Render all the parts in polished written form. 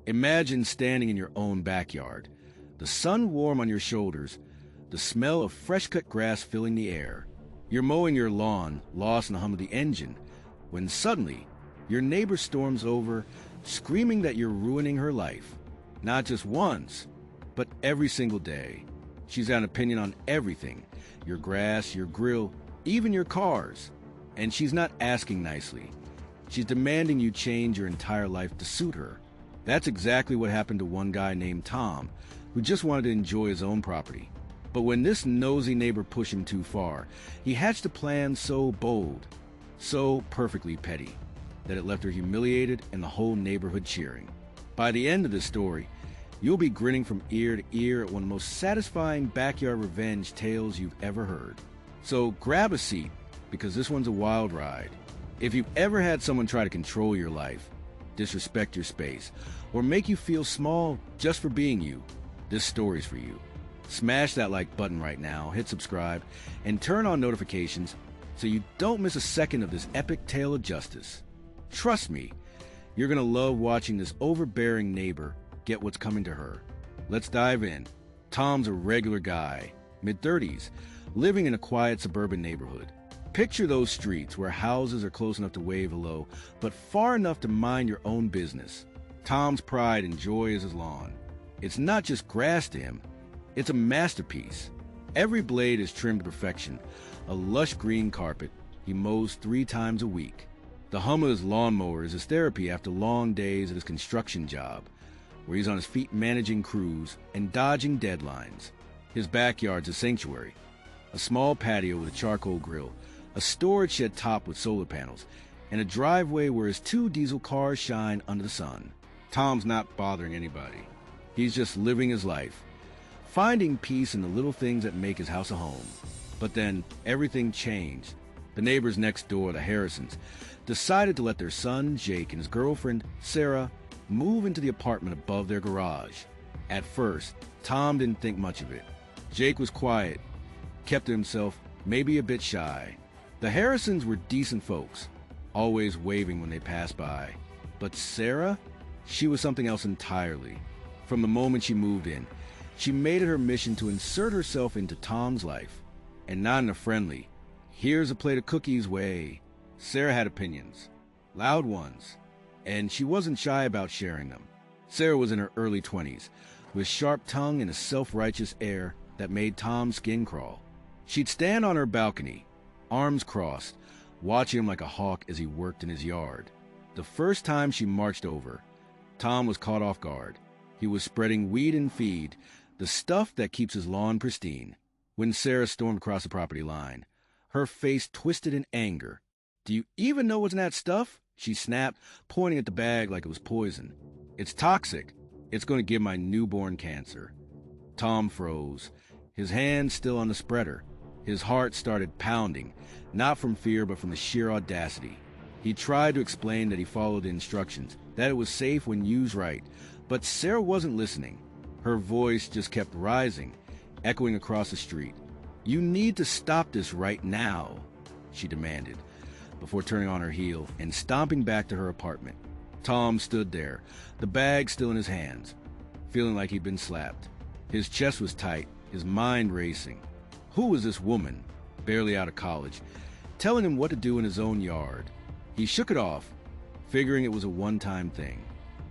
Imagine standing in your own backyard, the sun warm on your shoulders, the smell of fresh-cut grass filling the air. You're mowing your lawn, lost in the hum of the engine, when suddenly your neighbor storms over, screaming that you're ruining her life. Not just once, but every single day. She's got an opinion on everything, your grass, your grill, even your cars. And she's not asking nicely. She's demanding you change your entire life to suit her. That's exactly what happened to one guy named Tom, who just wanted to enjoy his own property. But when this nosy neighbor pushed him too far, he hatched a plan so bold, so perfectly petty, that it left her humiliated and the whole neighborhood cheering. By the end of this story, you'll be grinning from ear to ear at one of the most satisfying backyard revenge tales you've ever heard. So grab a seat, because this one's a wild ride. If you've ever had someone try to control your life, disrespect your space, or make you feel small just for being you, this story's for you. Smash that like button right now, hit subscribe, and turn on notifications so you don't miss a second of this epic tale of justice. Trust me, you're gonna love watching this overbearing neighbor get what's coming to her. Let's dive in. Tom's a regular guy, mid-30s, living in a quiet suburban neighborhood. Picture those streets where houses are close enough to wave hello, but far enough to mind your own business. Tom's pride and joy is his lawn. It's not just grass to him, it's a masterpiece. Every blade is trimmed to perfection, a lush green carpet. He mows 3 times a week. The hum of his lawnmower is his therapy after long days at his construction job, where he's on his feet managing crews and dodging deadlines. His backyard's a sanctuary, a small patio with a charcoal grill, a storage shed topped with solar panels, and a driveway where his 2 diesel cars shine under the sun. Tom's not bothering anybody. He's just living his life, finding peace in the little things that make his house a home. But then everything changed. The neighbors next door, the Harrisons, decided to let their son, Jake, and his girlfriend, Sarah, move into the apartment above their garage. At first, Tom didn't think much of it. Jake was quiet, kept to himself, maybe a bit shy. The Harrisons were decent folks, always waving when they passed by. But Sarah? She was something else entirely. From the moment she moved in, she made it her mission to insert herself into Tom's life. And not in a friendly, here's a plate of cookies way. Sarah had opinions, loud ones, and she wasn't shy about sharing them. Sarah was in her early 20s, with sharp tongue and a self-righteous air that made Tom's skin crawl. She'd stand on her balcony, arms crossed, watching him like a hawk as he worked in his yard. The first time she marched over, Tom was caught off guard. He was spreading weed and feed, the stuff that keeps his lawn pristine. When Sarah stormed across the property line, her face twisted in anger. "Do you even know what's in that stuff?" she snapped, pointing at the bag like it was poison. "It's toxic. It's going to give my newborn cancer." Tom froze, his hand still on the spreader. His heart started pounding, not from fear but from the sheer audacity. He tried to explain that he followed the instructions, that it was safe when used right, but Sarah wasn't listening. Her voice just kept rising, echoing across the street. "You need to stop this right now," she demanded, before turning on her heel and stomping back to her apartment. Tom stood there, the bag still in his hands, feeling like he'd been slapped. His chest was tight, his mind racing. Who was this woman, barely out of college, telling him what to do in his own yard? He shook it off, figuring it was a one-time thing.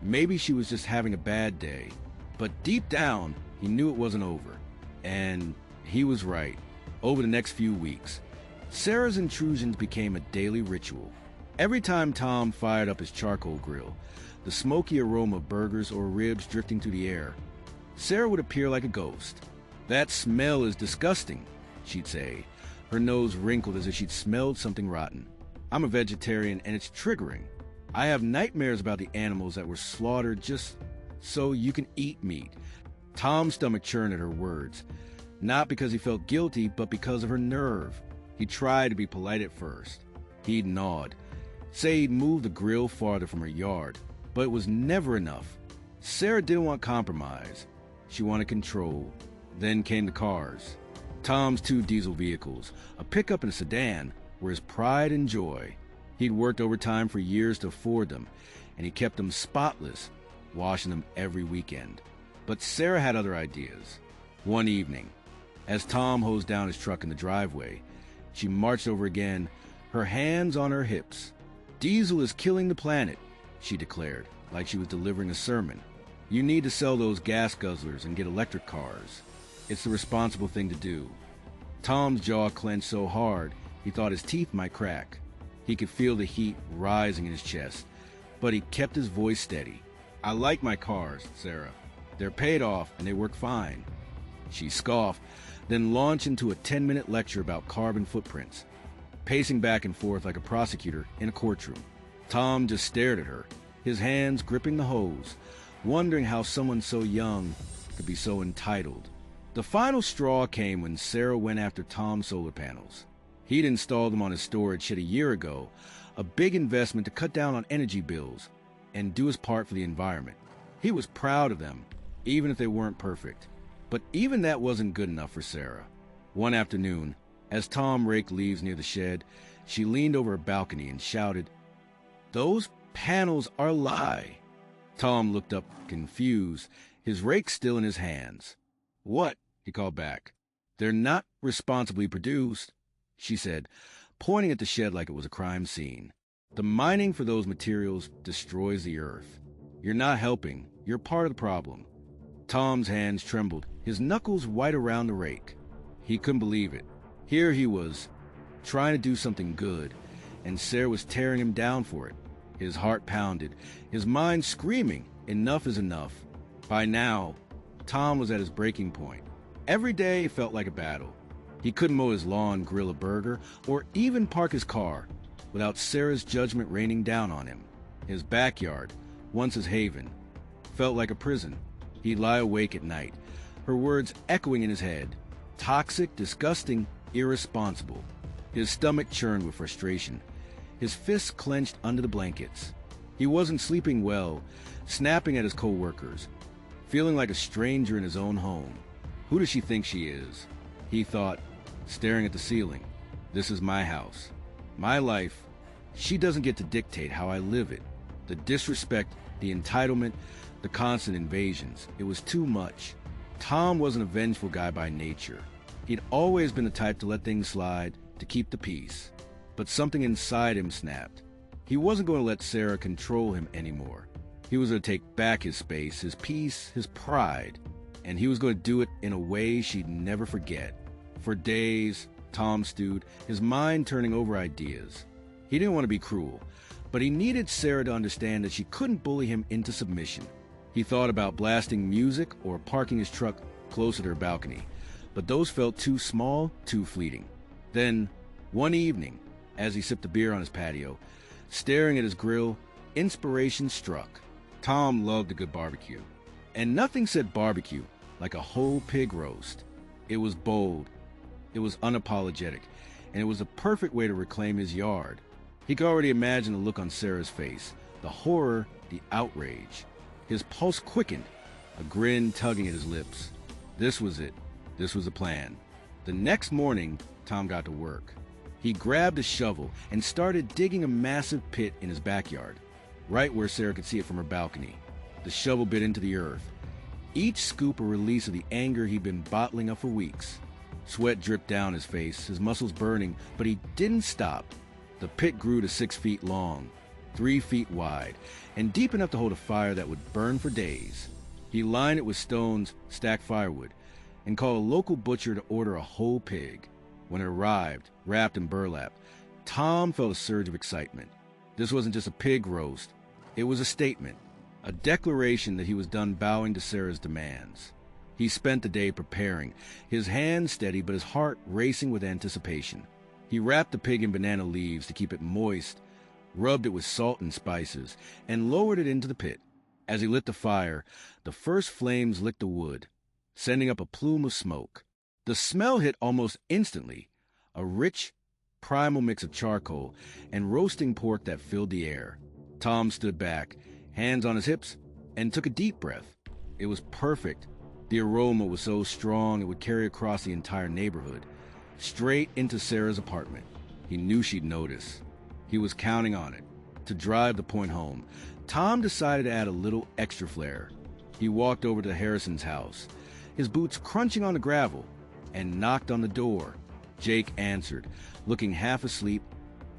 Maybe she was just having a bad day. But deep down, he knew it wasn't over. And he was right. Over the next few weeks, Sarah's intrusions became a daily ritual. Every time Tom fired up his charcoal grill, the smoky aroma of burgers or ribs drifting through the air, Sarah would appear like a ghost. "That smell is disgusting," she'd say, her nose wrinkled as if she'd smelled something rotten. "I'm a vegetarian and it's triggering. I have nightmares about the animals that were slaughtered just so you can eat meat." Tom's stomach churned at her words, not because he felt guilty, but because of her nerve. He tried to be polite at first. He'd nod, say he'd move the grill farther from her yard, but it was never enough. Sarah didn't want compromise. She wanted control. Then came the cars. Tom's 2 diesel vehicles, a pickup and a sedan, were his pride and joy. He'd worked overtime for years to afford them, and he kept them spotless, washing them every weekend. But Sarah had other ideas. One evening, as Tom hosed down his truck in the driveway, she marched over again, her hands on her hips. "Diesel is killing the planet," she declared, like she was delivering a sermon. "You need to sell those gas guzzlers and get electric cars. It's the responsible thing to do." Tom's jaw clenched so hard he thought his teeth might crack. He could feel the heat rising in his chest, but he kept his voice steady. "I like my cars, Sarah. They're paid off and they work fine." She scoffed, then launched into a 10-minute lecture about carbon footprints, pacing back and forth like a prosecutor in a courtroom. Tom just stared at her, his hands gripping the hose, wondering how someone so young could be so entitled. The final straw came when Sarah went after Tom's solar panels. He'd installed them on his storage shed a year ago, a big investment to cut down on energy bills and do his part for the environment. He was proud of them, even if they weren't perfect. But even that wasn't good enough for Sarah. One afternoon, as Tom raked leaves near the shed, she leaned over a balcony and shouted, "Those panels are a lie." Tom looked up confused, his rake still in his hands. "What?" he called back. "They're not responsibly produced," she said, pointing at the shed like it was a crime scene. "The mining for those materials destroys the earth. You're not helping. You're part of the problem." Tom's hands trembled, his knuckles white around the rake. He couldn't believe it. Here he was, trying to do something good, and Sarah was tearing him down for it. His heart pounded, his mind screaming, enough is enough. By now, Tom was at his breaking point. Every day felt like a battle. He couldn't mow his lawn, grill a burger, or even park his car without Sarah's judgment raining down on him. His backyard, once his haven, felt like a prison. He'd lie awake at night, her words echoing in his head. Toxic, disgusting, irresponsible. His stomach churned with frustration, his fists clenched under the blankets. He wasn't sleeping well, snapping at his co-workers, feeling like a stranger in his own home. Who does she think she is? He thought, staring at the ceiling. This is my house, my life. She doesn't get to dictate how I live it. The disrespect, the entitlement, the constant invasions. It was too much. Tom wasn't a vengeful guy by nature. He'd always been the type to let things slide, to keep the peace. But something inside him snapped. He wasn't going to let Sarah control him anymore. He was going to take back his space, his peace, his pride. And he was going to do it in a way she'd never forget. For days, Tom stewed, his mind turning over ideas. He didn't want to be cruel, but he needed Sarah to understand that she couldn't bully him into submission. He thought about blasting music or parking his truck closer to her balcony, but those felt too small, too fleeting. Then, one evening, as he sipped a beer on his patio, staring at his grill, inspiration struck. Tom loved a good barbecue, and nothing said barbecue like a whole pig roast. It was bold, it was unapologetic, and it was the perfect way to reclaim his yard. He could already imagine the look on Sarah's face, the horror, the outrage. His pulse quickened, a grin tugging at his lips. This was it. This was the plan. The next morning, Tom got to work. He grabbed a shovel and started digging a massive pit in his backyard, right where Sarah could see it from her balcony. The shovel bit into the earth, each scoop a release of the anger he'd been bottling up for weeks. Sweat dripped down his face, his muscles burning, but he didn't stop. The pit grew to 6 feet long, 3 feet wide, and deep enough to hold a fire that would burn for days. He lined it with stones, stacked firewood, and called a local butcher to order a whole pig. When it arrived, wrapped in burlap, Tom felt a surge of excitement. This wasn't just a pig roast. It was a statement, a declaration that he was done bowing to Sarah's demands. He spent the day preparing, his hands steady but his heart racing with anticipation. He wrapped the pig in banana leaves to keep it moist, rubbed it with salt and spices, and lowered it into the pit. As he lit the fire, the first flames licked the wood, sending up a plume of smoke. The smell hit almost instantly, a rich, primal mix of charcoal and roasting pork that filled the air. Tom stood back, hands on his hips, and took a deep breath. It was perfect. The aroma was so strong it would carry across the entire neighborhood, straight into Sarah's apartment. He knew she'd notice. He was counting on it. To drive the point home, Tom decided to add a little extra flair. He walked over to Harrison's house, his boots crunching on the gravel, and knocked on the door. Jake answered, looking half asleep,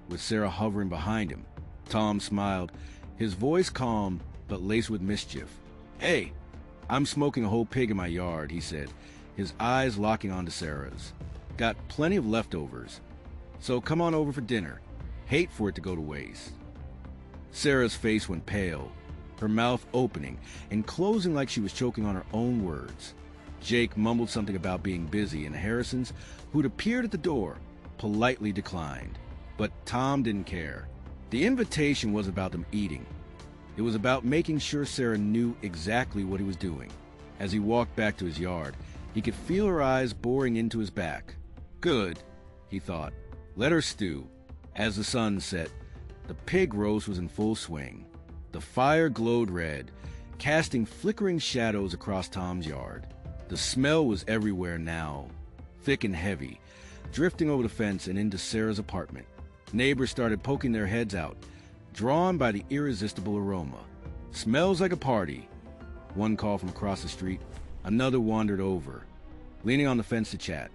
with Sarah hovering behind him. Tom smiled, his voice calm but laced with mischief. "Hey, I'm smoking a whole pig in my yard," he said, his eyes locking onto Sarah's. "Got plenty of leftovers, so come on over for dinner. Hate for it to go to waste." Sarah's face went pale, her mouth opening and closing like she was choking on her own words. Jake mumbled something about being busy, and Harrison's, who'd appeared at the door, politely declined. But Tom didn't care. The invitation was about them eating. It was about making sure Sarah knew exactly what he was doing. As he walked back to his yard, he could feel her eyes boring into his back. Good, he thought. Let her stew. As the sun set, the pig roast was in full swing. The fire glowed red, casting flickering shadows across Tom's yard. The smell was everywhere now, thick and heavy, drifting over the fence and into Sarah's apartment. Neighbors started poking their heads out, drawn by the irresistible aroma. "Smells like a party," one called from across the street. Another wandered over, leaning on the fence to chat.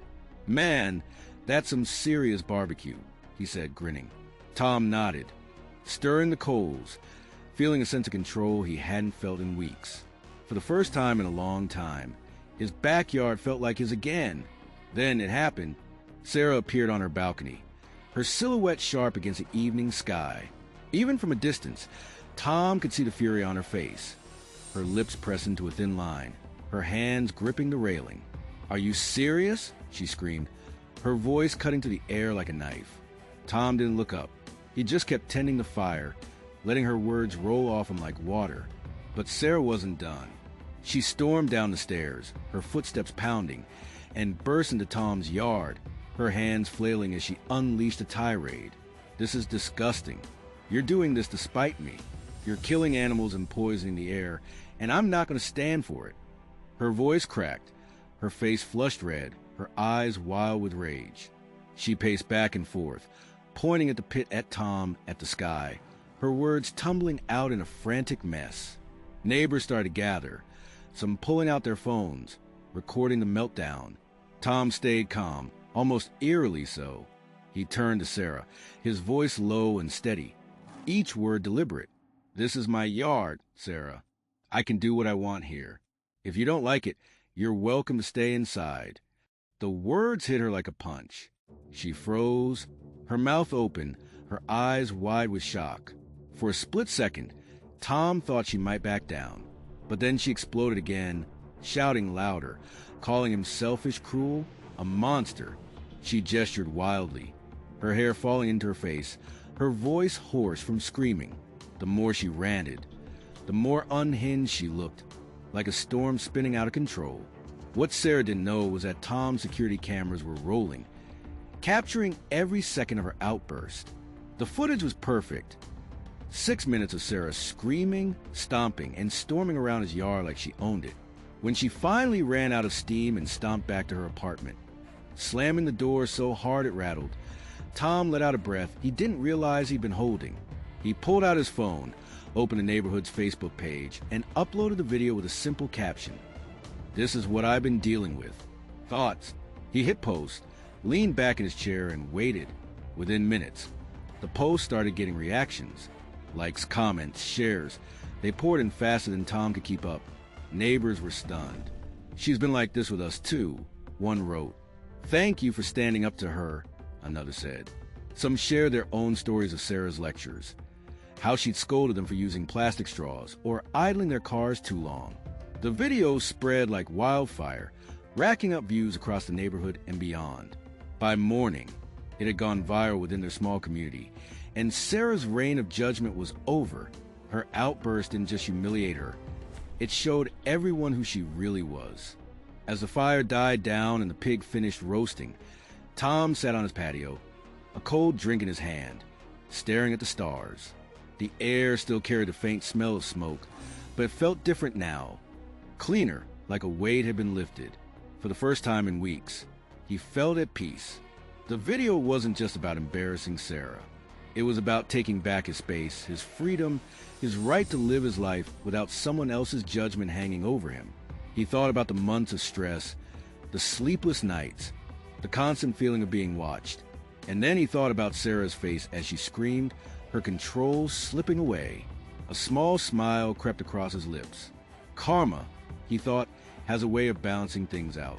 "Man, that's some serious barbecue," he said, grinning. Tom nodded, stirring the coals, feeling a sense of control he hadn't felt in weeks. For the first time in a long time, his backyard felt like his again. Then it happened. Sarah appeared on her balcony, her silhouette sharp against the evening sky. Even from a distance, Tom could see the fury on her face, her lips pressed into a thin line, her hands gripping the railing. "Are you serious?" she screamed, her voice cutting to the air like a knife. Tom didn't look up. He just kept tending the fire, letting her words roll off him like water. But Sarah wasn't done. She stormed down the stairs, her footsteps pounding, and burst into Tom's yard, her hands flailing as she unleashed a tirade. "This is disgusting. You're doing this to spite me. You're killing animals and poisoning the air, and I'm not going to stand for it." Her voice cracked, her face flushed red, her eyes wild with rage. She paced back and forth, pointing at the pit, at Tom, at the sky, her words tumbling out in a frantic mess. Neighbors started to gather, some pulling out their phones, recording the meltdown. Tom stayed calm, almost eerily so. He turned to Sarah, his voice low and steady, each word deliberate. "This is my yard, Sarah. I can do what I want here. If you don't like it, you're welcome to stay inside." The words hit her like a punch. She froze, her mouth open, her eyes wide with shock. For a split second, Tom thought she might back down. But then she exploded again, shouting louder, calling him selfish, cruel, a monster. She gestured wildly, her hair falling into her face, her voice hoarse from screaming. The more she ranted, the more unhinged she looked, like a storm spinning out of control. What Sarah didn't know was that Tom's security cameras were rolling, capturing every second of her outburst. The footage was perfect. 6 minutes of Sarah screaming, stomping, and storming around his yard like she owned it. When she finally ran out of steam and stomped back to her apartment, slamming the door so hard it rattled, Tom let out a breath he didn't realize he'd been holding. He pulled out his phone, opened the neighborhood's Facebook page, and uploaded the video with a simple caption. "This is what I've been dealing with. Thoughts?" He hit post, leaned back in his chair, and waited. Within minutes, the post started getting reactions. Likes, comments, shares. They poured in faster than Tom could keep up. Neighbors were stunned. "She's been like this with us too," one wrote. "Thank you for standing up to her," another said. Some shared their own stories of Sarah's lectures, how she'd scolded them for using plastic straws or idling their cars too long. The video spread like wildfire, racking up views across the neighborhood and beyond. By morning, it had gone viral within their small community, and Sarah's reign of judgment was over. Her outburst didn't just humiliate her. It showed everyone who she really was. As the fire died down and the pig finished roasting, Tom sat on his patio, a cold drink in his hand, staring at the stars. The air still carried a faint smell of smoke, but it felt different now. Cleaner, like a weight had been lifted. For the first time in weeks, he felt at peace. The video wasn't just about embarrassing Sarah. It was about taking back his space, his freedom, his right to live his life without someone else's judgment hanging over him. He thought about the months of stress, the sleepless nights, the constant feeling of being watched. And then he thought about Sarah's face as she screamed, her control slipping away. A small smile crept across his lips. Karma, he thought, has a way of balancing things out.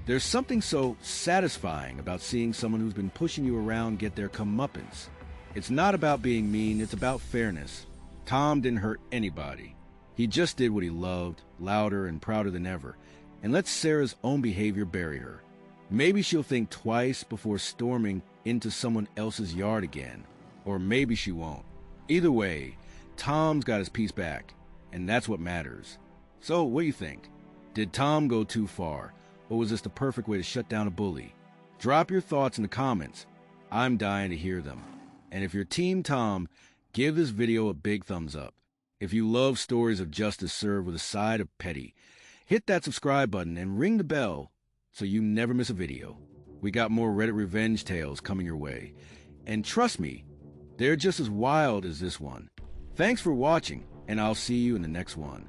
There's something so satisfying about seeing someone who's been pushing you around get their comeuppance. It's not about being mean, it's about fairness. Tom didn't hurt anybody. He just did what he loved, louder and prouder than ever, and let Sarah's own behavior bury her. Maybe she'll think twice before storming into someone else's yard again, or maybe she won't. Either way, Tom's got his peace back, and that's what matters. So, what do you think? Did Tom go too far, or was this the perfect way to shut down a bully? Drop your thoughts in the comments. I'm dying to hear them. And if you're Team Tom, give this video a big thumbs up. If you love stories of justice served with a side of petty, hit that subscribe button and ring the bell so you never miss a video. We got more Reddit revenge tales coming your way. And trust me, they're just as wild as this one. Thanks for watching, and I'll see you in the next one.